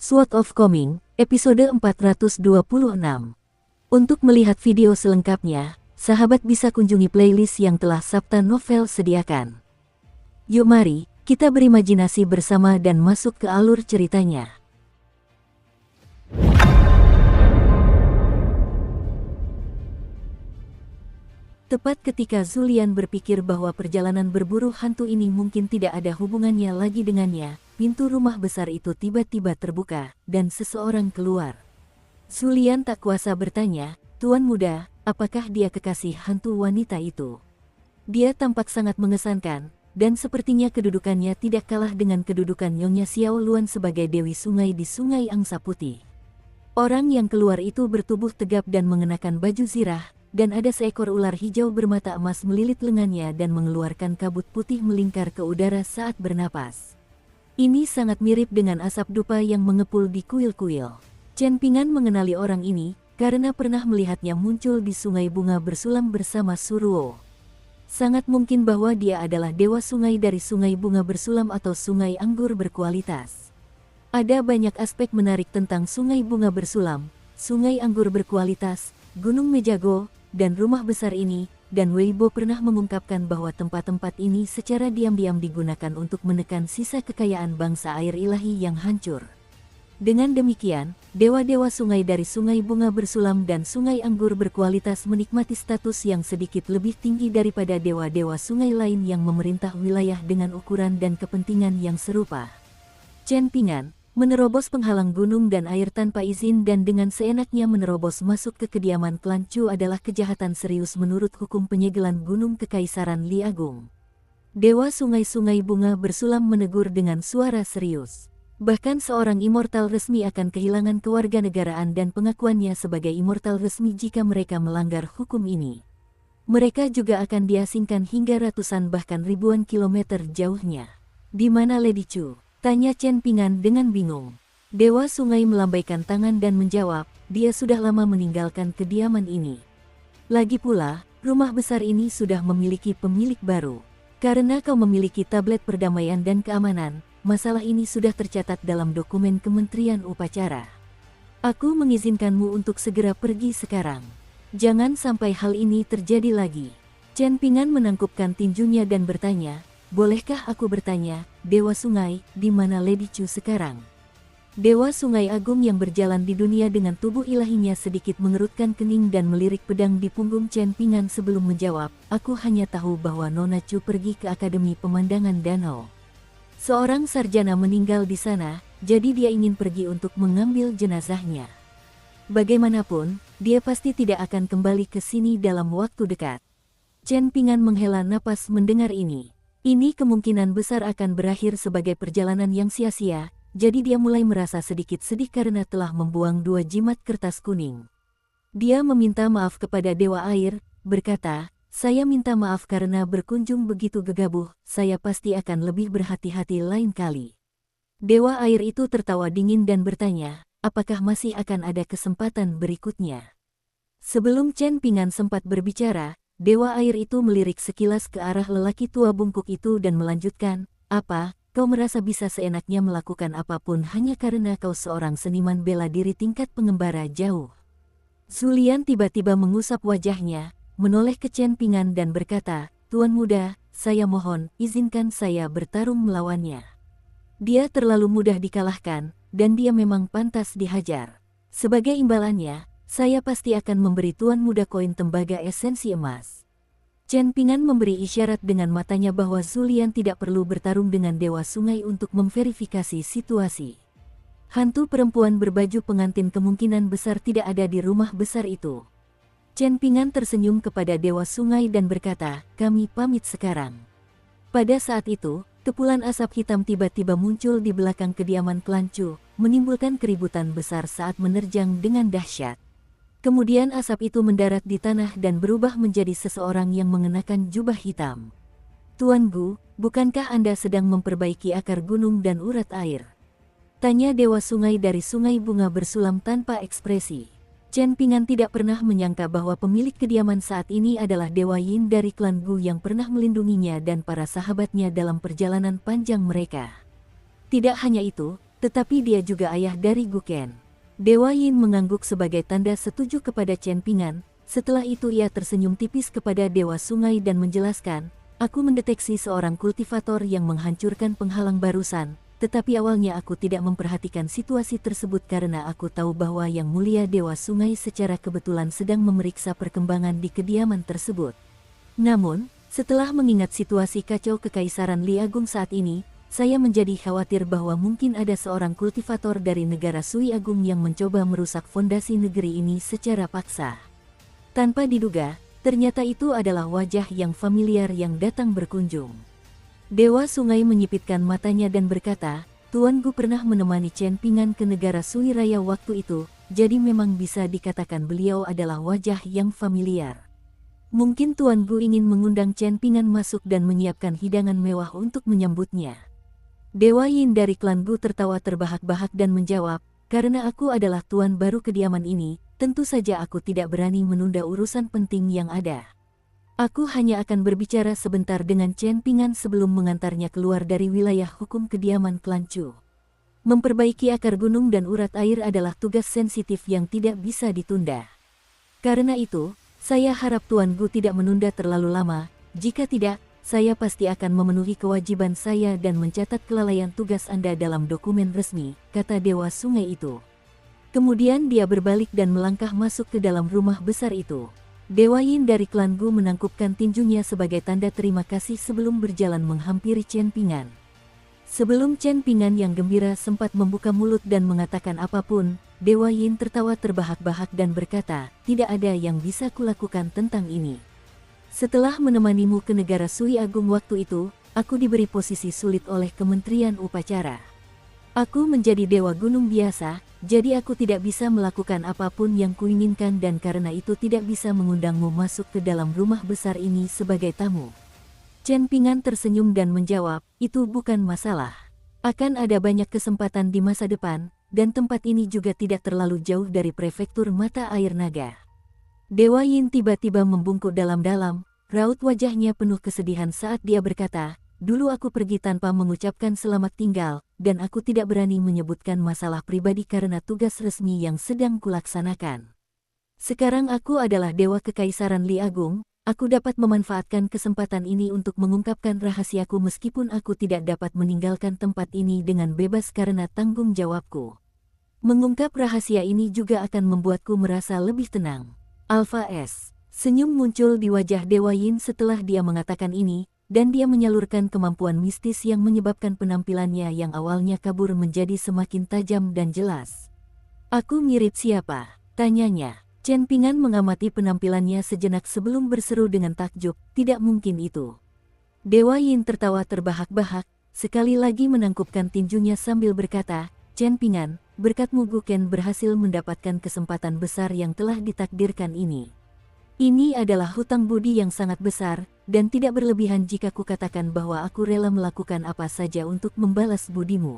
Sword of Coming, episode 426. Untuk melihat video selengkapnya, sahabat bisa kunjungi playlist yang telah Sabta Novel sediakan. Yuk mari, kita berimajinasi bersama dan masuk ke alur ceritanya. Tepat ketika Zulian berpikir bahwa perjalanan berburu hantu ini mungkin tidak ada hubungannya lagi dengannya, pintu rumah besar itu tiba-tiba terbuka, dan seseorang keluar. Zulian tak kuasa bertanya, "Tuan muda, apakah dia kekasih hantu wanita itu?" Dia tampak sangat mengesankan, dan sepertinya kedudukannya tidak kalah dengan kedudukan Nyonya Xiao Luan sebagai Dewi Sungai di Sungai Angsa Putih. Orang yang keluar itu bertubuh tegap dan mengenakan baju zirah, dan ada seekor ular hijau bermata emas melilit lengannya dan mengeluarkan kabut putih melingkar ke udara saat bernapas. Ini sangat mirip dengan asap dupa yang mengepul di kuil-kuil. Chen Pingan mengenali orang ini, karena pernah melihatnya muncul di Sungai Bunga Bersulam bersama Suruo. Sangat mungkin bahwa dia adalah dewa sungai dari Sungai Bunga Bersulam atau Sungai Anggur Berkualitas. Ada banyak aspek menarik tentang Sungai Bunga Bersulam, Sungai Anggur Berkualitas, Gunung Mejago, dan rumah besar ini, dan Weibo pernah mengungkapkan bahwa tempat-tempat ini secara diam-diam digunakan untuk menekan sisa kekayaan bangsa air ilahi yang hancur. Dengan demikian, dewa-dewa sungai dari Sungai Bunga Bersulam dan Sungai Anggur Berkualitas menikmati status yang sedikit lebih tinggi daripada dewa-dewa sungai lain yang memerintah wilayah dengan ukuran dan kepentingan yang serupa. Chen Pingan menerobos penghalang gunung dan air tanpa izin dan dengan seenaknya menerobos masuk ke kediaman klan Chu adalah kejahatan serius menurut hukum penyegelan gunung Kekaisaran Li Agung. Dewa Sungai-Sungai Bunga Bersulam menegur dengan suara serius. Bahkan seorang immortal resmi akan kehilangan kewarganegaraan dan pengakuannya sebagai immortal resmi jika mereka melanggar hukum ini. Mereka juga akan diasingkan hingga ratusan bahkan ribuan kilometer jauhnya. Di mana Lady Chu? Tanya Chen Pingan dengan bingung. Dewa Sungai melambaikan tangan dan menjawab, dia sudah lama meninggalkan kediaman ini. Lagi pula, rumah besar ini sudah memiliki pemilik baru. Karena kau memiliki tablet perdamaian dan keamanan, masalah ini sudah tercatat dalam dokumen Kementerian Upacara. Aku mengizinkanmu untuk segera pergi sekarang. Jangan sampai hal ini terjadi lagi. Chen Pingan menangkupkan tinjunya dan bertanya, bolehkah aku bertanya, Dewa Sungai, di mana Lady Chu sekarang? Dewa Sungai Agung yang berjalan di dunia dengan tubuh ilahinya sedikit mengerutkan kening dan melirik pedang di punggung Chen Pingan sebelum menjawab, aku hanya tahu bahwa Nona Chu pergi ke Akademi Pemandangan Danau. Seorang sarjana meninggal di sana, jadi dia ingin pergi untuk mengambil jenazahnya. Bagaimanapun, dia pasti tidak akan kembali ke sini dalam waktu dekat. Chen Pingan menghela napas mendengar ini. Ini kemungkinan besar akan berakhir sebagai perjalanan yang sia-sia, jadi dia mulai merasa sedikit sedih karena telah membuang 2 jimat kertas kuning. Dia meminta maaf kepada Dewa Air, berkata, saya minta maaf karena berkunjung begitu gegabah, saya pasti akan lebih berhati-hati lain kali. Dewa Air itu tertawa dingin dan bertanya, apakah masih akan ada kesempatan berikutnya? Sebelum Chen Pingan sempat berbicara, Dewa Air itu melirik sekilas ke arah lelaki tua bungkuk itu dan melanjutkan, apa, kau merasa bisa seenaknya melakukan apapun hanya karena kau seorang seniman bela diri tingkat pengembara jauh? Zulian tiba-tiba mengusap wajahnya, menoleh ke Chen Pingan dan berkata, Tuan muda, saya mohon, izinkan saya bertarung melawannya. Dia terlalu mudah dikalahkan, dan dia memang pantas dihajar. Sebagai imbalannya, saya pasti akan memberi Tuan muda koin tembaga esensi emas. Chen Pingan memberi isyarat dengan matanya bahwa Zulian tidak perlu bertarung dengan Dewa Sungai untuk memverifikasi situasi. Hantu perempuan berbaju pengantin kemungkinan besar tidak ada di rumah besar itu. Chen Pingan tersenyum kepada Dewa Sungai dan berkata, kami pamit sekarang. Pada saat itu, kepulan asap hitam tiba-tiba muncul di belakang kediaman klan Chu, menimbulkan keributan besar saat menerjang dengan dahsyat. Kemudian asap itu mendarat di tanah dan berubah menjadi seseorang yang mengenakan jubah hitam. Tuan Gu, bukankah Anda sedang memperbaiki akar gunung dan urat air? Tanya Dewa Sungai dari Sungai Bunga Bersulam tanpa ekspresi. Chen Pingan tidak pernah menyangka bahwa pemilik kediaman saat ini adalah Dewa Yin dari klan Gu yang pernah melindunginya dan para sahabatnya dalam perjalanan panjang mereka. Tidak hanya itu, tetapi dia juga ayah dari Guken. Dewa Yin mengangguk sebagai tanda setuju kepada Chen Pingan. Setelah itu ia tersenyum tipis kepada Dewa Sungai dan menjelaskan, aku mendeteksi seorang kultivator yang menghancurkan penghalang barusan, tetapi awalnya aku tidak memperhatikan situasi tersebut karena aku tahu bahwa Yang Mulia Dewa Sungai secara kebetulan sedang memeriksa perkembangan di kediaman tersebut. Namun, setelah mengingat situasi kacau Kekaisaran Li Agung saat ini, saya menjadi khawatir bahwa mungkin ada seorang kultivator dari negara Sui Agung yang mencoba merusak fondasi negeri ini secara paksa. Tanpa diduga, ternyata itu adalah wajah yang familiar yang datang berkunjung. Dewa Sungai menyipitkan matanya dan berkata, Tuan Gu pernah menemani Chen Pingan ke negara Sui Raya waktu itu, jadi memang bisa dikatakan beliau adalah wajah yang familiar. Mungkin Tuan Gu ingin mengundang Chen Pingan masuk dan menyiapkan hidangan mewah untuk menyambutnya. Dewa Yin dari klan Gu tertawa terbahak-bahak dan menjawab, karena aku adalah tuan baru kediaman ini, tentu saja aku tidak berani menunda urusan penting yang ada. Aku hanya akan berbicara sebentar dengan Chen Pingan sebelum mengantarnya keluar dari wilayah hukum kediaman klan Chu. Memperbaiki akar gunung dan urat air adalah tugas sensitif yang tidak bisa ditunda. Karena itu, saya harap Tuan Gu tidak menunda terlalu lama, jika tidak, saya pasti akan memenuhi kewajiban saya dan mencatat kelalaian tugas Anda dalam dokumen resmi, kata Dewa Sungai itu. Kemudian dia berbalik dan melangkah masuk ke dalam rumah besar itu. Dewa Yin dari klan Gu menangkupkan tinjunya sebagai tanda terima kasih sebelum berjalan menghampiri Chen Pingan. Sebelum Chen Pingan yang gembira sempat membuka mulut dan mengatakan apapun, Dewa Yin tertawa terbahak-bahak dan berkata, tidak ada yang bisa kulakukan tentang ini. Setelah menemanimu ke negara Sui Agung waktu itu, aku diberi posisi sulit oleh Kementerian Upacara. Aku menjadi dewa gunung biasa, jadi aku tidak bisa melakukan apapun yang kuinginkan dan karena itu tidak bisa mengundangmu masuk ke dalam rumah besar ini sebagai tamu. Chen Pingan tersenyum dan menjawab, itu bukan masalah. Akan ada banyak kesempatan di masa depan, dan tempat ini juga tidak terlalu jauh dari prefektur Mata Air Naga. Dewa Yin tiba-tiba membungkuk dalam-dalam, raut wajahnya penuh kesedihan saat dia berkata, dulu aku pergi tanpa mengucapkan selamat tinggal, dan aku tidak berani menyebutkan masalah pribadi karena tugas resmi yang sedang kulaksanakan. Sekarang aku adalah Dewa Kekaisaran Li Agung, aku dapat memanfaatkan kesempatan ini untuk mengungkapkan rahasiaku meskipun aku tidak dapat meninggalkan tempat ini dengan bebas karena tanggung jawabku. Mengungkap rahasia ini juga akan membuatku merasa lebih tenang. Alpha S. Senyum muncul di wajah Dewa Yin setelah dia mengatakan ini, dan dia menyalurkan kemampuan mistis yang menyebabkan penampilannya yang awalnya kabur menjadi semakin tajam dan jelas. Aku mirip siapa? Tanyanya. Chen Pingan mengamati penampilannya sejenak sebelum berseru dengan takjub, tidak mungkin itu. Dewa Yin tertawa terbahak-bahak, sekali lagi menangkupkan tinjunya sambil berkata, Chen Pingan, berkatmu Guken berhasil mendapatkan kesempatan besar yang telah ditakdirkan ini. Ini adalah hutang budi yang sangat besar, dan tidak berlebihan jika kukatakan bahwa aku rela melakukan apa saja untuk membalas budimu.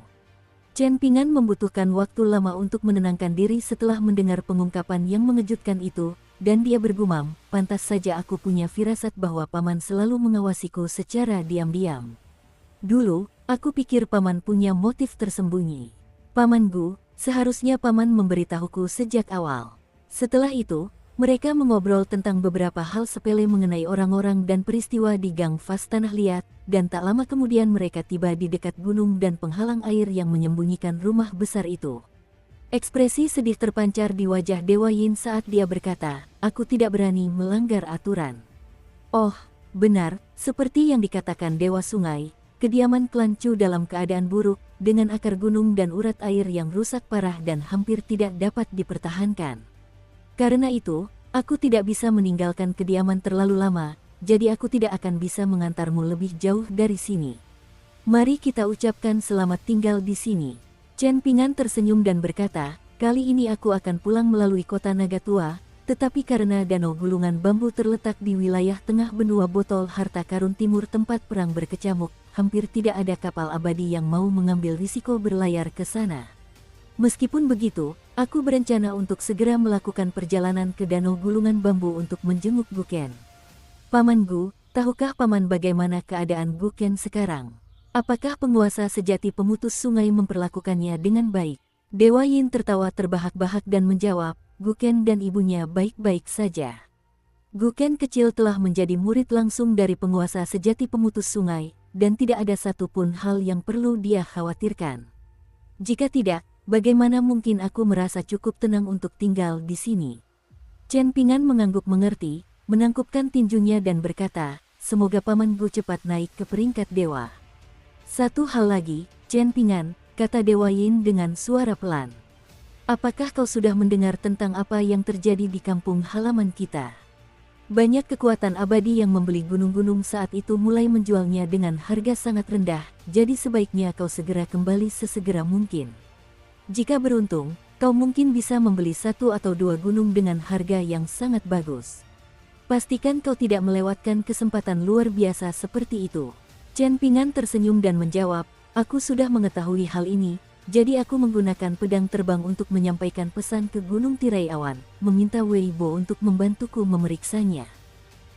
Chen Pingan membutuhkan waktu lama untuk menenangkan diri setelah mendengar pengungkapan yang mengejutkan itu, dan dia bergumam, pantas saja aku punya firasat bahwa paman selalu mengawasiku secara diam-diam. Dulu, aku pikir paman punya motif tersembunyi. Paman Gu, seharusnya paman memberitahuku sejak awal. Setelah itu, mereka mengobrol tentang beberapa hal sepele mengenai orang-orang dan peristiwa di Gang Fas Tanah Liat, dan tak lama kemudian mereka tiba di dekat gunung dan penghalang air yang menyembunyikan rumah besar itu. Ekspresi sedih terpancar di wajah Dewa Yin saat dia berkata, aku tidak berani melanggar aturan. Oh, benar, seperti yang dikatakan Dewa Sungai, kediaman klan Chu dalam keadaan buruk, dengan akar gunung dan urat air yang rusak parah dan hampir tidak dapat dipertahankan. Karena itu, aku tidak bisa meninggalkan kediaman terlalu lama, jadi aku tidak akan bisa mengantarmu lebih jauh dari sini. Mari kita ucapkan selamat tinggal di sini. Chen Pingan tersenyum dan berkata, kali ini aku akan pulang melalui kota Naga Tua, tetapi karena danau gulungan bambu terletak di wilayah tengah benua botol harta karun timur tempat perang berkecamuk, hampir tidak ada kapal abadi yang mau mengambil risiko berlayar ke sana. Meskipun begitu, aku berencana untuk segera melakukan perjalanan ke danau gulungan bambu untuk menjenguk Guken. Paman Gu, tahukah paman bagaimana keadaan Guken sekarang? Apakah penguasa sejati pemutus sungai memperlakukannya dengan baik? Dewa Yin tertawa terbahak-bahak dan menjawab, Guken dan ibunya baik-baik saja. Guken kecil telah menjadi murid langsung dari penguasa sejati pemutus sungai, dan tidak ada satupun hal yang perlu dia khawatirkan. Jika tidak, bagaimana mungkin aku merasa cukup tenang untuk tinggal di sini? Chen Pingan mengangguk mengerti, menangkupkan tinjunya dan berkata, semoga Paman Gu cepat naik ke peringkat dewa. Satu hal lagi, Chen Pingan, kata Dewa Yin dengan suara pelan. Apakah kau sudah mendengar tentang apa yang terjadi di kampung halaman kita? Banyak kekuatan abadi yang membeli gunung-gunung saat itu mulai menjualnya dengan harga sangat rendah, jadi sebaiknya kau segera kembali sesegera mungkin. Jika beruntung, kau mungkin bisa membeli 1 atau 2 gunung dengan harga yang sangat bagus. Pastikan kau tidak melewatkan kesempatan luar biasa seperti itu. Chen Pingan tersenyum dan menjawab, aku sudah mengetahui hal ini. Jadi aku menggunakan pedang terbang untuk menyampaikan pesan ke Gunung Tirai Awan, meminta Wei Bo untuk membantuku memeriksanya.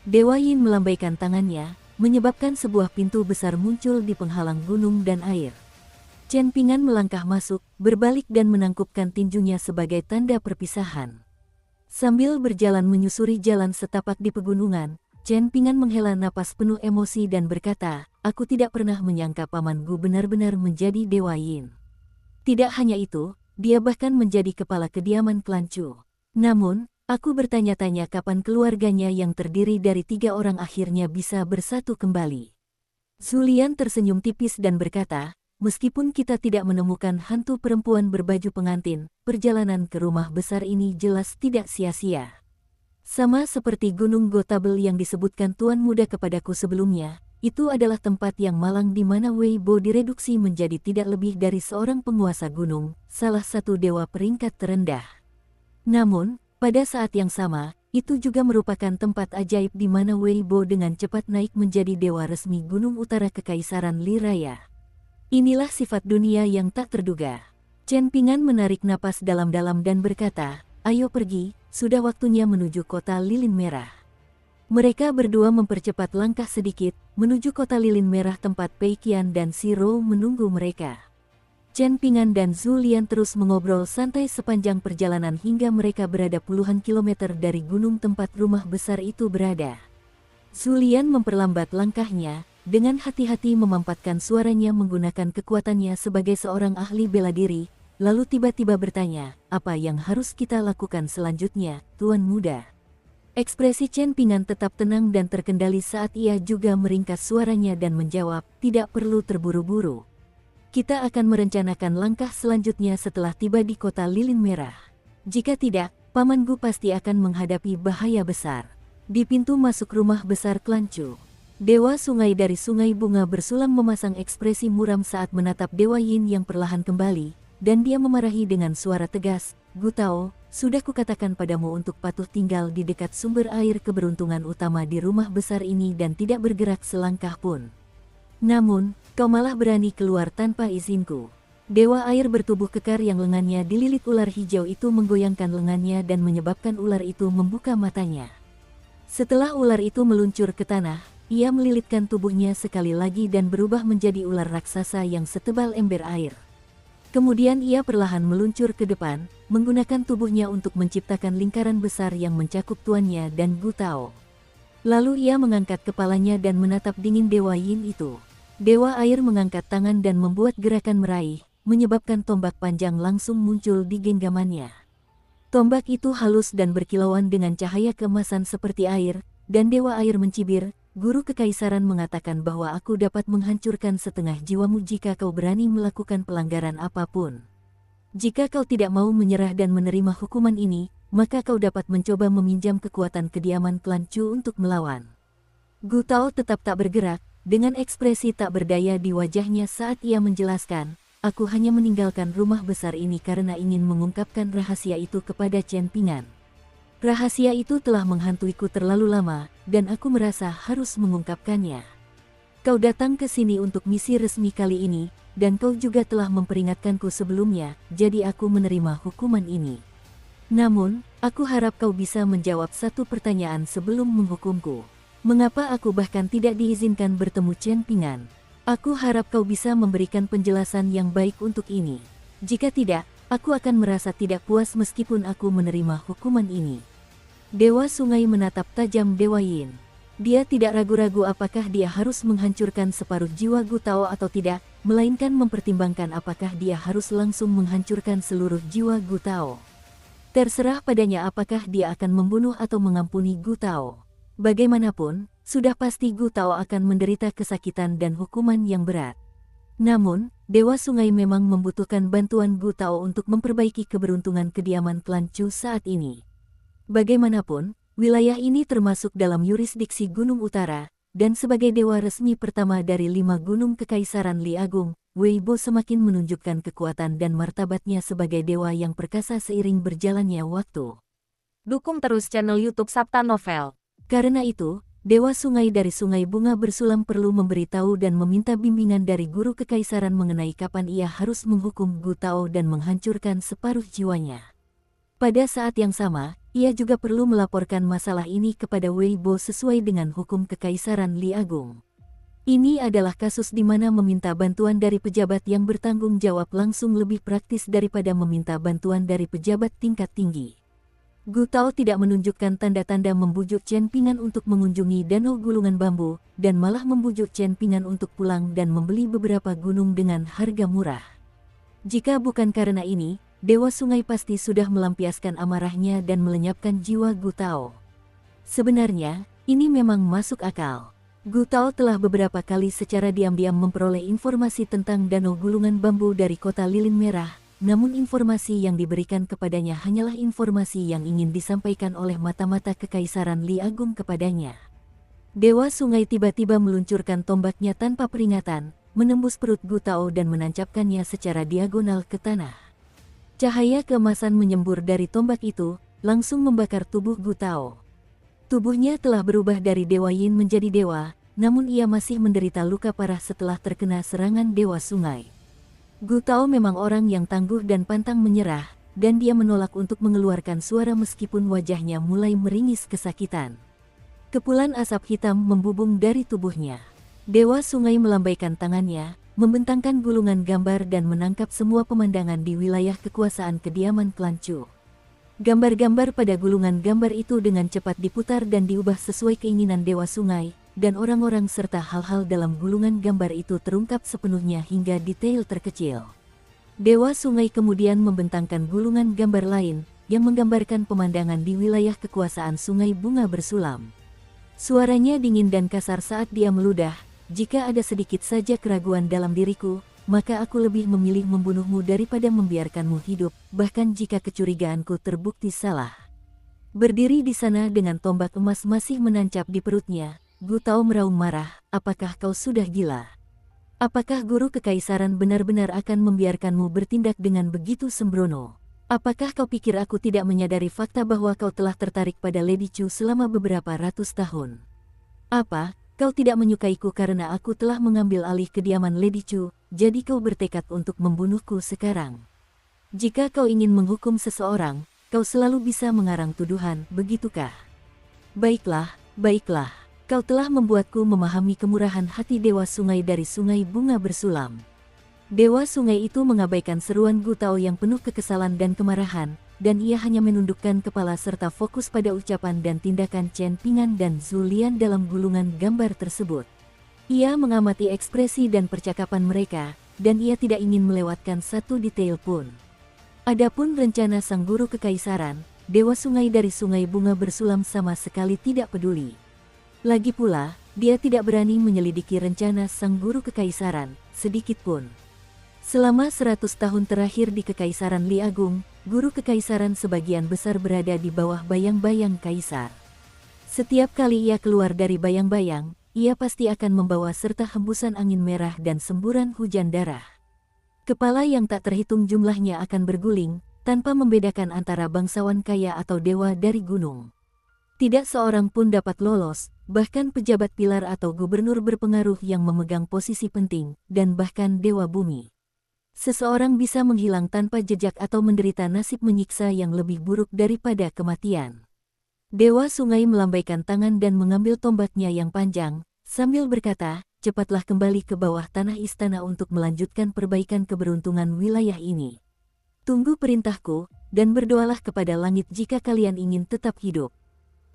Dewa Yin melambaikan tangannya, menyebabkan sebuah pintu besar muncul di penghalang gunung dan air. Chen Pingan melangkah masuk, berbalik dan menangkupkan tinjunya sebagai tanda perpisahan. Sambil berjalan menyusuri jalan setapak di pegunungan, Chen Pingan menghela napas penuh emosi dan berkata, aku tidak pernah menyangka Paman Gu benar-benar menjadi Dewa Yin. Tidak hanya itu, dia bahkan menjadi kepala kediaman klan Chu. Namun, aku bertanya-tanya kapan keluarganya yang terdiri dari 3 orang akhirnya bisa bersatu kembali. Zulian tersenyum tipis dan berkata, meskipun kita tidak menemukan hantu perempuan berbaju pengantin, perjalanan ke rumah besar ini jelas tidak sia-sia. Sama seperti Gunung Gotabel yang disebutkan Tuan Muda kepadaku sebelumnya, itu adalah tempat yang malang di mana Wei Bo direduksi menjadi tidak lebih dari seorang penguasa gunung, salah satu dewa peringkat terendah. Namun, pada saat yang sama, itu juga merupakan tempat ajaib di mana Wei Bo dengan cepat naik menjadi dewa resmi Gunung Utara Kekaisaran Li Raya. Inilah sifat dunia yang tak terduga. Chen Pingan menarik napas dalam-dalam dan berkata, ayo pergi, sudah waktunya menuju kota Lilin Merah. Mereka berdua mempercepat langkah sedikit, menuju kota Lilin Merah tempat Pei Qian dan Si Rou menunggu mereka. Chen Pingan dan Zulian terus mengobrol santai sepanjang perjalanan hingga mereka berada puluhan kilometer dari gunung tempat rumah besar itu berada. Zulian memperlambat langkahnya, dengan hati-hati memampatkan suaranya menggunakan kekuatannya sebagai seorang ahli bela diri, lalu tiba-tiba bertanya, apa yang harus kita lakukan selanjutnya, Tuan Muda? Ekspresi Chen Pingan tetap tenang dan terkendali saat ia juga meringkas suaranya dan menjawab, tidak perlu terburu-buru. Kita akan merencanakan langkah selanjutnya setelah tiba di kota Lilin Merah. Jika tidak, Paman Gu pasti akan menghadapi bahaya besar. Di pintu masuk rumah besar klan Chu, Dewa Sungai dari Sungai Bunga bersulam memasang ekspresi muram saat menatap Dewa Yin yang perlahan kembali, dan dia memarahi dengan suara tegas, Gu Tao, sudah kukatakan padamu untuk patuh tinggal di dekat sumber air keberuntungan utama di rumah besar ini dan tidak bergerak selangkah pun. Namun, kau malah berani keluar tanpa izinku. Dewa air bertubuh kekar yang lengannya dililit ular hijau itu menggoyangkan lengannya dan menyebabkan ular itu membuka matanya. Setelah ular itu meluncur ke tanah, ia melilitkan tubuhnya sekali lagi dan berubah menjadi ular raksasa yang setebal ember air. Kemudian ia perlahan meluncur ke depan, menggunakan tubuhnya untuk menciptakan lingkaran besar yang mencakup tuannya dan Gu Tao. Lalu ia mengangkat kepalanya dan menatap dingin Dewa Yin itu. Dewa air mengangkat tangan dan membuat gerakan meraih, menyebabkan tombak panjang langsung muncul di genggamannya. Tombak itu halus dan berkilauan dengan cahaya keemasan seperti air, dan Dewa air mencibir, Guru Kekaisaran mengatakan bahwa aku dapat menghancurkan setengah jiwamu jika kau berani melakukan pelanggaran apapun. Jika kau tidak mau menyerah dan menerima hukuman ini, maka kau dapat mencoba meminjam kekuatan kediaman klan Chu untuk melawan. Gu Tao tetap tak bergerak, dengan ekspresi tak berdaya di wajahnya saat ia menjelaskan, aku hanya meninggalkan rumah besar ini karena ingin mengungkapkan rahasia itu kepada Chen Pingan. Rahasia itu telah menghantuiku terlalu lama, dan aku merasa harus mengungkapkannya. Kau datang ke sini untuk misi resmi kali ini, dan kau juga telah memperingatkanku sebelumnya, jadi aku menerima hukuman ini. Namun, aku harap kau bisa menjawab satu pertanyaan sebelum menghukumku. Mengapa aku bahkan tidak diizinkan bertemu Chen Pingan? Aku harap kau bisa memberikan penjelasan yang baik untuk ini. Jika tidak, aku akan merasa tidak puas meskipun aku menerima hukuman ini. Dewa Sungai menatap tajam Dewa Yin. Dia tidak ragu-ragu apakah dia harus menghancurkan separuh jiwa Gu Tao atau tidak, melainkan mempertimbangkan apakah dia harus langsung menghancurkan seluruh jiwa Gu Tao. Terserah padanya apakah dia akan membunuh atau mengampuni Gu Tao. Bagaimanapun, sudah pasti Gu Tao akan menderita kesakitan dan hukuman yang berat. Namun, Dewa Sungai memang membutuhkan bantuan Gu Tao untuk memperbaiki keberuntungan kediaman klan Chu saat ini. Bagaimanapun, wilayah ini termasuk dalam yurisdiksi Gunung Utara, dan sebagai dewa resmi pertama dari 5 gunung Kekaisaran Li Agung, Wei Bo semakin menunjukkan kekuatan dan martabatnya sebagai dewa yang perkasa seiring berjalannya waktu. Dukung terus channel YouTube Sabta Novel. Karena itu, Dewa Sungai dari Sungai Bunga Bersulam perlu memberitahu dan meminta bimbingan dari guru kekaisaran mengenai kapan ia harus menghukum Gu Tao dan menghancurkan separuh jiwanya. Pada saat yang sama, ia juga perlu melaporkan masalah ini kepada Wei Bo sesuai dengan hukum Kekaisaran Li Agung. Ini adalah kasus di mana meminta bantuan dari pejabat yang bertanggung jawab langsung lebih praktis daripada meminta bantuan dari pejabat tingkat tinggi. Gu Tao tidak menunjukkan tanda-tanda membujuk Chen Pingan untuk mengunjungi Danau Gulungan Bambu, dan malah membujuk Chen Pingan untuk pulang dan membeli beberapa gunung dengan harga murah. Jika bukan karena ini, Dewa Sungai pasti sudah melampiaskan amarahnya dan melenyapkan jiwa Gu Tao. Sebenarnya, ini memang masuk akal. Gu Tao telah beberapa kali secara diam-diam memperoleh informasi tentang Danau Gulungan Bambu dari kota Lilin Merah, namun informasi yang diberikan kepadanya hanyalah informasi yang ingin disampaikan oleh mata-mata Kekaisaran Li Agung kepadanya. Dewa Sungai tiba-tiba meluncurkan tombaknya tanpa peringatan, menembus perut Gu Tao dan menancapkannya secara diagonal ke tanah. Cahaya keemasan menyembur dari tombak itu, langsung membakar tubuh Gu Tao. Tubuhnya telah berubah dari Dewa Yin menjadi dewa, namun ia masih menderita luka parah setelah terkena serangan Dewa Sungai. Gu Tao memang orang yang tangguh dan pantang menyerah, dan dia menolak untuk mengeluarkan suara meskipun wajahnya mulai meringis kesakitan. Kepulan asap hitam membubung dari tubuhnya. Dewa Sungai melambaikan tangannya, membentangkan gulungan gambar dan menangkap semua pemandangan di wilayah kekuasaan kediaman klan Chu. Gambar-gambar pada gulungan gambar itu dengan cepat diputar dan diubah sesuai keinginan Dewa Sungai, dan orang-orang serta hal-hal dalam gulungan gambar itu terungkap sepenuhnya hingga detail terkecil. Dewa Sungai kemudian membentangkan gulungan gambar lain, yang menggambarkan pemandangan di wilayah kekuasaan Sungai Bunga Bersulam. Suaranya dingin dan kasar saat dia meludah, "Jika ada sedikit saja keraguan dalam diriku, maka aku lebih memilih membunuhmu daripada membiarkanmu hidup, bahkan jika kecurigaanku terbukti salah." Berdiri di sana dengan tombak emas masih menancap di perutnya, Gu Tao meraung marah, "Apakah kau sudah gila? Apakah guru kekaisaran benar-benar akan membiarkanmu bertindak dengan begitu sembrono? Apakah kau pikir aku tidak menyadari fakta bahwa kau telah tertarik pada Lady Chu selama beberapa ratus tahun? Apa, kau tidak menyukaiku karena aku telah mengambil alih kediaman Lady Chu, jadi kau bertekad untuk membunuhku sekarang? Jika kau ingin menghukum seseorang, kau selalu bisa mengarang tuduhan, begitukah? Baiklah, baiklah. Kau telah membuatku memahami kemurahan hati Dewa Sungai dari Sungai Bunga Bersulam. Dewa Sungai itu mengabaikan seruan Gu Tao yang penuh kekesalan dan kemarahan, dan ia hanya menundukkan kepala serta fokus pada ucapan dan tindakan Chen Pingan dan Zhu Lian dalam gulungan gambar tersebut. Ia mengamati ekspresi dan percakapan mereka, dan ia tidak ingin melewatkan satu detail pun. Adapun rencana sang guru kekaisaran, Dewa Sungai dari Sungai Bunga Bersulam sama sekali tidak peduli. Lagi pula, dia tidak berani menyelidiki rencana sang guru kekaisaran, sedikit pun. Selama 100 tahun terakhir di Kekaisaran Li Agung, guru kekaisaran sebagian besar berada di bawah bayang-bayang kaisar. Setiap kali ia keluar dari bayang-bayang, ia pasti akan membawa serta hembusan angin merah dan semburan hujan darah. Kepala yang tak terhitung jumlahnya akan berguling, tanpa membedakan antara bangsawan kaya atau dewa dari gunung. Tidak seorang pun dapat lolos, bahkan pejabat pilar atau gubernur berpengaruh yang memegang posisi penting, dan bahkan dewa bumi. Seseorang bisa menghilang tanpa jejak atau menderita nasib menyiksa yang lebih buruk daripada kematian. Dewa Sungai melambaikan tangan dan mengambil tombaknya yang panjang, sambil berkata, cepatlah kembali ke bawah tanah istana untuk melanjutkan perbaikan keberuntungan wilayah ini. Tunggu perintahku, dan berdoalah kepada langit jika kalian ingin tetap hidup.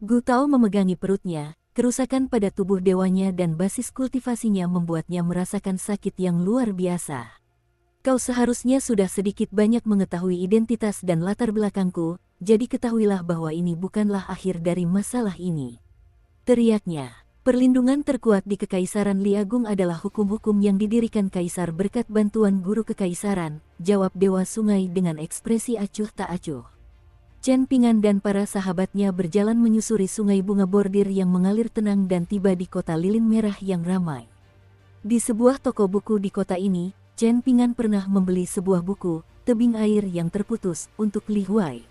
Gu Tao memegangi perutnya, kerusakan pada tubuh dewanya dan basis kultivasinya membuatnya merasakan sakit yang luar biasa. Kau seharusnya sudah sedikit banyak mengetahui identitas dan latar belakangku, jadi ketahuilah bahwa ini bukanlah akhir dari masalah ini. Teriaknya. Perlindungan terkuat di Kekaisaran Li Agung adalah hukum-hukum yang didirikan Kaisar berkat bantuan guru kekaisaran, jawab Dewa Sungai dengan ekspresi acuh tak acuh. Chen Pingan dan para sahabatnya berjalan menyusuri sungai bunga bordir yang mengalir tenang dan tiba di kota lilin merah yang ramai. Di sebuah toko buku di kota ini, Chen Pingan pernah membeli sebuah buku, Tebing Air yang Terputus, untuk Li Huai.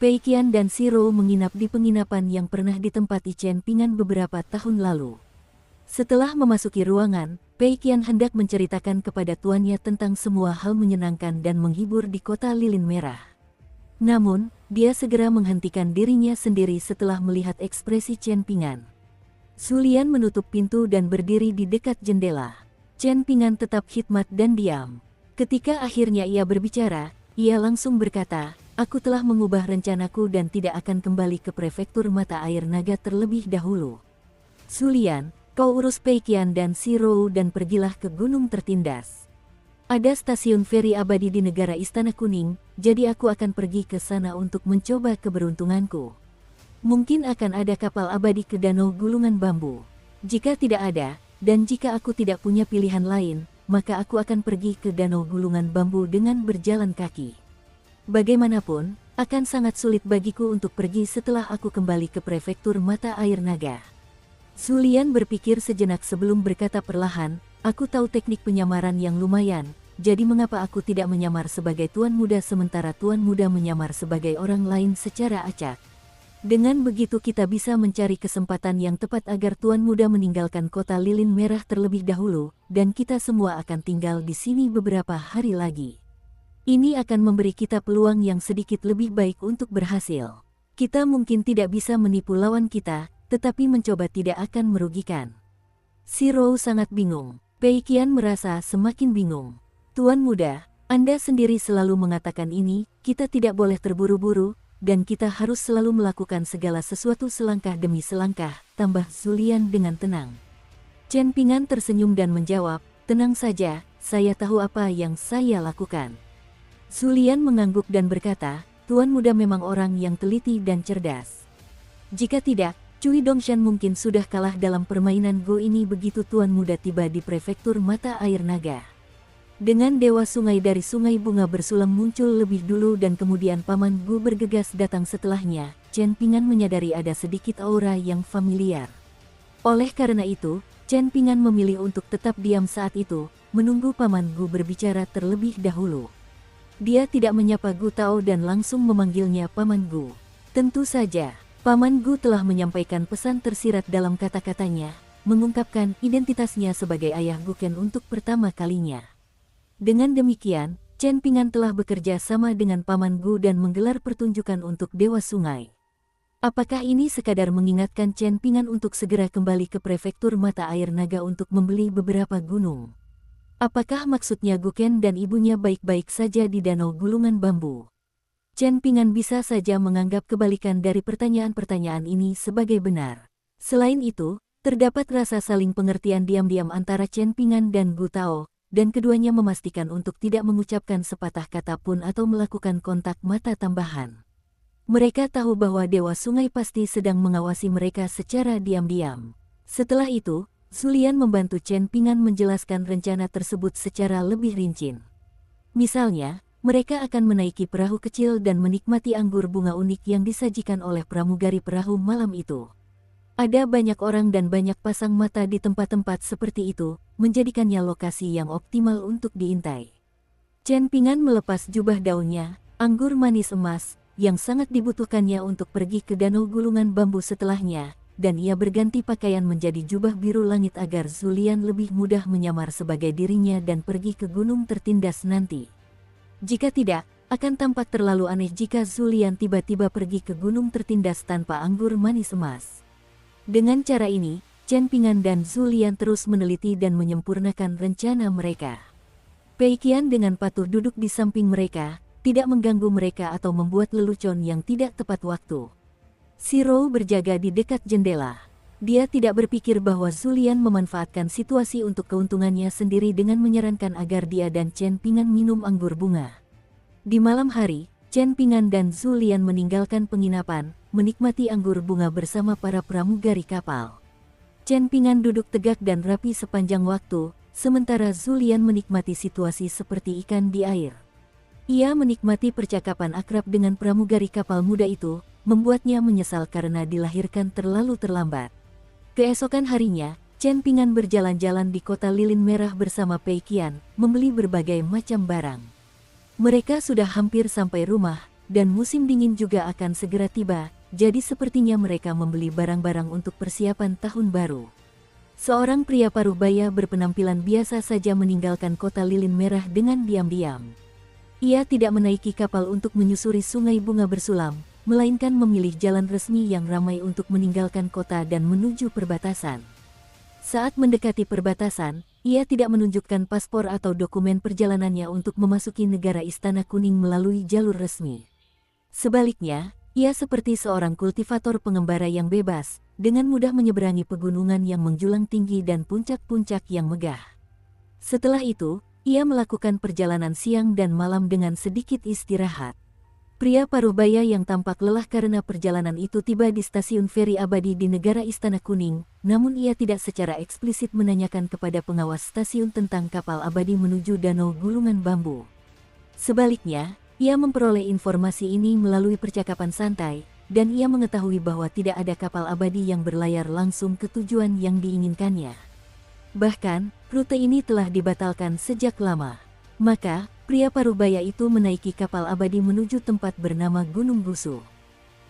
Pei Qian dan Si Rou menginap di penginapan yang pernah ditempati Chen Pingan beberapa tahun lalu. Setelah memasuki ruangan, Pei Qian hendak menceritakan kepada tuannya tentang semua hal menyenangkan dan menghibur di kota lilin merah. Namun, dia segera menghentikan dirinya sendiri setelah melihat ekspresi Chen Pingan. Zulian menutup pintu dan berdiri di dekat jendela. Chen Pingan tetap khidmat dan diam. Ketika akhirnya ia berbicara, ia langsung berkata, "Aku telah mengubah rencanaku dan tidak akan kembali ke prefektur mata air naga terlebih dahulu. Zulian, kau urus Pei Qian dan Si Rou dan pergilah ke Gunung Tertindas. Ada stasiun feri abadi di negara Istana Kuning, jadi aku akan pergi ke sana untuk mencoba keberuntunganku. Mungkin akan ada kapal abadi ke Danau Gulungan Bambu. Jika tidak ada, dan jika aku tidak punya pilihan lain, maka aku akan pergi ke Danau Gulungan Bambu dengan berjalan kaki. Bagaimanapun, akan sangat sulit bagiku untuk pergi setelah aku kembali ke prefektur mata air naga." Zulian berpikir sejenak sebelum berkata perlahan, "Aku tahu teknik penyamaran yang lumayan, jadi mengapa aku tidak menyamar sebagai tuan muda sementara tuan muda menyamar sebagai orang lain secara acak? Dengan begitu kita bisa mencari kesempatan yang tepat agar tuan muda meninggalkan kota lilin merah terlebih dahulu, dan kita semua akan tinggal di sini beberapa hari lagi. Ini akan memberi kita peluang yang sedikit lebih baik untuk berhasil. Kita mungkin tidak bisa menipu lawan kita, tetapi mencoba tidak akan merugikan." Si Rou sangat bingung. Pei Qian merasa semakin bingung. "Tuan muda, Anda sendiri selalu mengatakan ini, kita tidak boleh terburu-buru, dan kita harus selalu melakukan segala sesuatu selangkah demi selangkah," tambah Zulian dengan tenang. Chen Pingan tersenyum dan menjawab, "Tenang saja, saya tahu apa yang saya lakukan." Zulian mengangguk dan berkata, "Tuan muda memang orang yang teliti dan cerdas. Jika tidak, Cui Dongshan mungkin sudah kalah dalam permainan Go ini begitu tuan muda tiba di prefektur mata air naga." Dengan Dewa Sungai dari Sungai Bunga bersulam muncul lebih dulu dan kemudian Paman Gu bergegas datang setelahnya, Chen Pingan menyadari ada sedikit aura yang familiar. Oleh karena itu, Chen Pingan memilih untuk tetap diam saat itu, menunggu Paman Gu berbicara terlebih dahulu. Dia tidak menyapa Gu Tao dan langsung memanggilnya Paman Gu. Tentu saja, Paman Gu telah menyampaikan pesan tersirat dalam kata-katanya, mengungkapkan identitasnya sebagai ayah Guken untuk pertama kalinya. Dengan demikian, Chen Pingan telah bekerja sama dengan Paman Gu dan menggelar pertunjukan untuk Dewa Sungai. Apakah ini sekadar mengingatkan Chen Pingan untuk segera kembali ke prefektur mata air naga untuk membeli beberapa gunung? Apakah maksudnya Guken dan ibunya baik-baik saja di Danau Gulungan Bambu? Chen Pingan bisa saja menganggap kebalikan dari pertanyaan-pertanyaan ini sebagai benar. Selain itu, terdapat rasa saling pengertian diam-diam antara Chen Pingan dan Gu Tao, dan keduanya memastikan untuk tidak mengucapkan sepatah kata pun atau melakukan kontak mata tambahan. Mereka tahu bahwa Dewa Sungai pasti sedang mengawasi mereka secara diam-diam. Setelah itu, Zulian membantu Chen Pingan menjelaskan rencana tersebut secara lebih rinci. Misalnya, mereka akan menaiki perahu kecil dan menikmati anggur bunga unik yang disajikan oleh pramugari perahu malam itu. Ada banyak orang dan banyak pasang mata di tempat-tempat seperti itu, menjadikannya lokasi yang optimal untuk diintai. Chen Pingan melepas jubah daunnya, anggur manis emas, yang sangat dibutuhkannya untuk pergi ke Danau Gulungan Bambu setelahnya, dan ia berganti pakaian menjadi jubah biru langit agar Zulian lebih mudah menyamar sebagai dirinya dan pergi ke Gunung Tertindas nanti. Jika tidak, akan tampak terlalu aneh jika Zulian tiba-tiba pergi ke Gunung Tertindas tanpa anggur manis emas. Dengan cara ini, Chen Ping'an dan Zhu Lian terus meneliti dan menyempurnakan rencana mereka. Pei Qian dengan patuh duduk di samping mereka, tidak mengganggu mereka atau membuat lelucon yang tidak tepat waktu. Si Rou berjaga di dekat jendela. Dia tidak berpikir bahwa Zhu Lian memanfaatkan situasi untuk keuntungannya sendiri dengan menyarankan agar dia dan Chen Ping'an minum anggur bunga. Di malam hari, Chen Ping'an dan Zhu Lian meninggalkan penginapan, menikmati anggur bunga bersama para pramugari kapal. Chen Ping'an duduk tegak dan rapi sepanjang waktu, sementara Zhu Lian menikmati situasi seperti ikan di air. Ia menikmati percakapan akrab dengan pramugari kapal muda itu, membuatnya menyesal karena dilahirkan terlalu terlambat. Keesokan harinya, Chen Ping'an berjalan-jalan di kota lilin merah bersama Pei Qian, membeli berbagai macam barang. Mereka sudah hampir sampai rumah, dan musim dingin juga akan segera tiba, jadi sepertinya mereka membeli barang-barang untuk persiapan tahun baru. Seorang pria paruh baya berpenampilan biasa saja meninggalkan kota lilin merah dengan diam-diam. Ia tidak menaiki kapal untuk menyusuri sungai bunga bersulam, melainkan memilih jalan resmi yang ramai untuk meninggalkan kota dan menuju perbatasan. Saat mendekati perbatasan, ia tidak menunjukkan paspor atau dokumen perjalanannya untuk memasuki negara Istana Kuning melalui jalur resmi. Sebaliknya, ia seperti seorang kultivator pengembara yang bebas, dengan mudah menyeberangi pegunungan yang menjulang tinggi dan puncak-puncak yang megah. Setelah itu, ia melakukan perjalanan siang dan malam dengan sedikit istirahat. Pria paruh baya yang tampak lelah karena perjalanan itu tiba di stasiun feri abadi di negara Istana Kuning, namun ia tidak secara eksplisit menanyakan kepada pengawas stasiun tentang kapal abadi menuju Danau Gulungan Bambu. Sebaliknya, ia memperoleh informasi ini melalui percakapan santai, dan ia mengetahui bahwa tidak ada kapal abadi yang berlayar langsung ke tujuan yang diinginkannya. Bahkan, rute ini telah dibatalkan sejak lama. Maka, pria paruh baya itu menaiki kapal abadi menuju tempat bernama Gunung Gusu.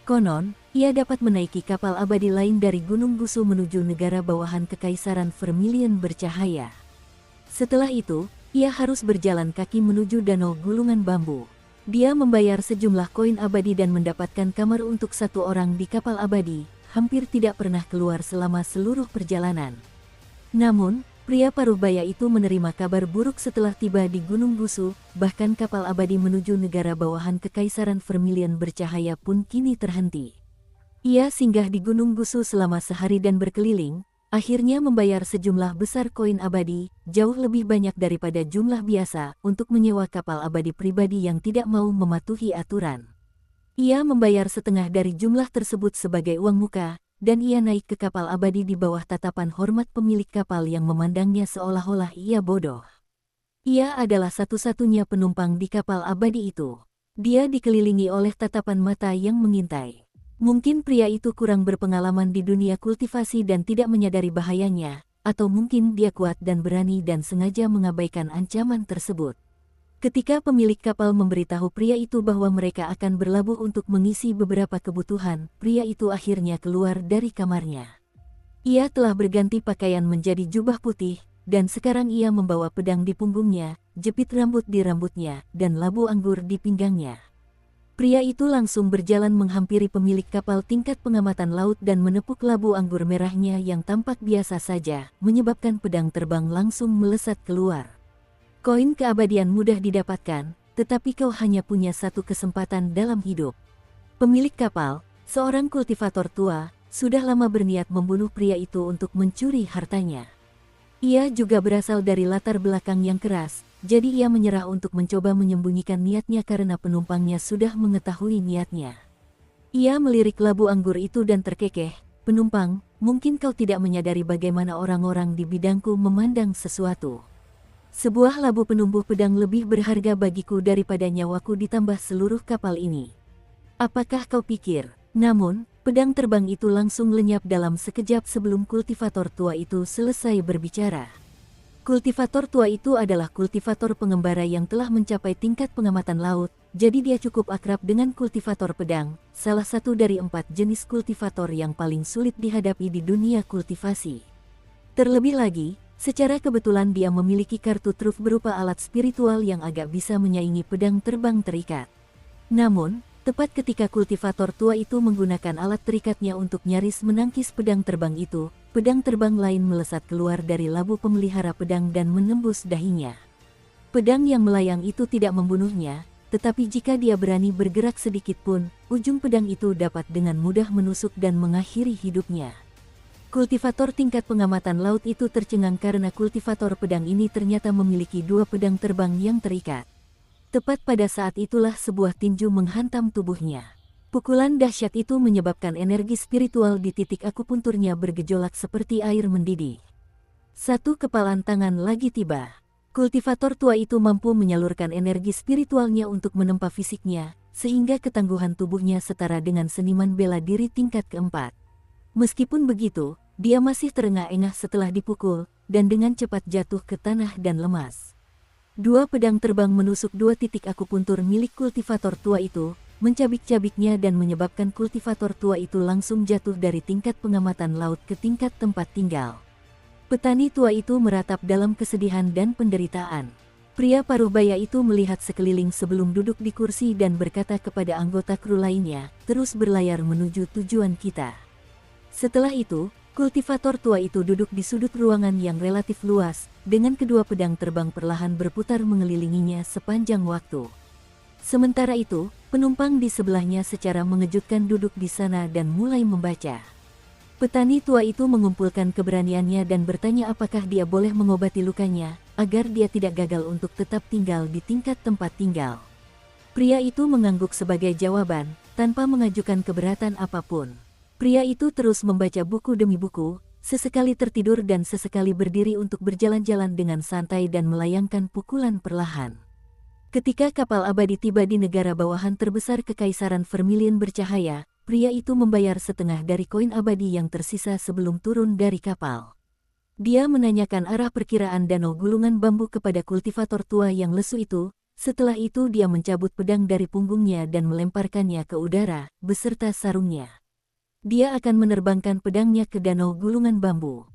Konon, ia dapat menaiki kapal abadi lain dari Gunung Gusu menuju negara bawahan Kekaisaran Vermilion bercahaya. Setelah itu, ia harus berjalan kaki menuju Danau Gulungan Bambu. Dia membayar sejumlah koin abadi dan mendapatkan kamar untuk satu orang di kapal abadi, hampir tidak pernah keluar selama seluruh perjalanan. Namun, pria paruh baya itu menerima kabar buruk setelah tiba di Gunung Gusu, bahkan kapal abadi menuju negara bawahan Kekaisaran Vermilion bercahaya pun kini terhenti. Ia singgah di Gunung Gusu selama sehari dan berkeliling, akhirnya membayar sejumlah besar koin abadi, jauh lebih banyak daripada jumlah biasa, untuk menyewa kapal abadi pribadi yang tidak mau mematuhi aturan. Ia membayar setengah dari jumlah tersebut sebagai uang muka, dan ia naik ke kapal abadi di bawah tatapan hormat pemilik kapal yang memandangnya seolah-olah ia bodoh. Ia adalah satu-satunya penumpang di kapal abadi itu. Dia dikelilingi oleh tatapan mata yang mengintai. Mungkin pria itu kurang berpengalaman di dunia kultivasi dan tidak menyadari bahayanya, atau mungkin dia kuat dan berani dan sengaja mengabaikan ancaman tersebut. Ketika pemilik kapal memberitahu pria itu bahwa mereka akan berlabuh untuk mengisi beberapa kebutuhan, pria itu akhirnya keluar dari kamarnya. Ia telah berganti pakaian menjadi jubah putih, dan sekarang ia membawa pedang di punggungnya, jepit rambut di rambutnya, dan labu anggur di pinggangnya. Pria itu langsung berjalan menghampiri pemilik kapal tingkat pengamatan laut dan menepuk labu anggur merahnya yang tampak biasa saja, menyebabkan pedang terbang langsung melesat keluar. Koin keabadian mudah didapatkan, tetapi kau hanya punya satu kesempatan dalam hidup. Pemilik kapal, seorang kultivator tua, sudah lama berniat membunuh pria itu untuk mencuri hartanya. Ia juga berasal dari latar belakang yang keras, jadi ia menyerah untuk mencoba menyembunyikan niatnya karena penumpangnya sudah mengetahui niatnya. Ia melirik labu anggur itu dan terkekeh, "Penumpang, mungkin kau tidak menyadari bagaimana orang-orang di bidangku memandang sesuatu. Sebuah labu penumbuh pedang lebih berharga bagiku daripada nyawaku ditambah seluruh kapal ini. Apakah kau pikir?" Namun, pedang terbang itu langsung lenyap dalam sekejap sebelum kultivator tua itu selesai berbicara. Kultivator tua itu adalah kultivator pengembara yang telah mencapai tingkat pengamatan laut, jadi dia cukup akrab dengan kultivator pedang, salah satu dari 4 jenis kultivator yang paling sulit dihadapi di dunia kultivasi. Terlebih lagi, secara kebetulan dia memiliki kartu truf berupa alat spiritual yang agak bisa menyaingi pedang terbang terikat. Namun, Tepat ketika kultivator tua itu menggunakan alat terikatnya untuk nyaris menangkis pedang terbang itu, pedang terbang lain melesat keluar dari labu pemelihara pedang dan menembus dahinya. Pedang yang melayang itu tidak membunuhnya, tetapi jika dia berani bergerak sedikit pun, ujung pedang itu dapat dengan mudah menusuk dan mengakhiri hidupnya. Kultivator tingkat pengamatan laut itu tercengang karena kultivator pedang ini ternyata memiliki 2 pedang terbang yang terikat. Tepat pada saat itulah sebuah tinju menghantam tubuhnya. Pukulan dahsyat itu menyebabkan energi spiritual di titik akupunturnya bergejolak seperti air mendidih. Satu kepalan tangan lagi tiba. Kultivator tua itu mampu menyalurkan energi spiritualnya untuk menempa fisiknya, sehingga ketangguhan tubuhnya setara dengan seniman bela diri tingkat keempat. Meskipun begitu, dia masih terengah-engah setelah dipukul, dan dengan cepat jatuh ke tanah dan lemas. 2 pedang terbang menusuk 2 titik akupuntur milik kultivator tua itu, mencabik-cabiknya dan menyebabkan kultivator tua itu langsung jatuh dari tingkat pengamatan laut ke tingkat tempat tinggal. Petani tua itu meratap dalam kesedihan dan penderitaan. Pria paruh baya itu melihat sekeliling sebelum duduk di kursi dan berkata kepada anggota kru lainnya, "Terus berlayar menuju tujuan kita." Setelah itu, kultivator tua itu duduk di sudut ruangan yang relatif luas, dengan kedua pedang terbang perlahan berputar mengelilinginya sepanjang waktu. Sementara itu, penumpang di sebelahnya secara mengejutkan duduk di sana dan mulai membaca. Petani tua itu mengumpulkan keberaniannya dan bertanya apakah dia boleh mengobati lukanya, agar dia tidak gagal untuk tetap tinggal di tingkat tempat tinggal. Pria itu mengangguk sebagai jawaban, tanpa mengajukan keberatan apapun. Pria itu terus membaca buku demi buku, sesekali tertidur dan sesekali berdiri untuk berjalan-jalan dengan santai dan melayangkan pukulan perlahan. Ketika kapal abadi tiba di negara bawahan terbesar Kekaisaran Vermilion bercahaya, pria itu membayar setengah dari koin abadi yang tersisa sebelum turun dari kapal. Dia menanyakan arah perkiraan danau gulungan bambu kepada kultivator tua yang lesu itu. Setelah itu dia mencabut pedang dari punggungnya dan melemparkannya ke udara, beserta sarungnya. Dia akan menerbangkan pedangnya ke danau gulungan bambu.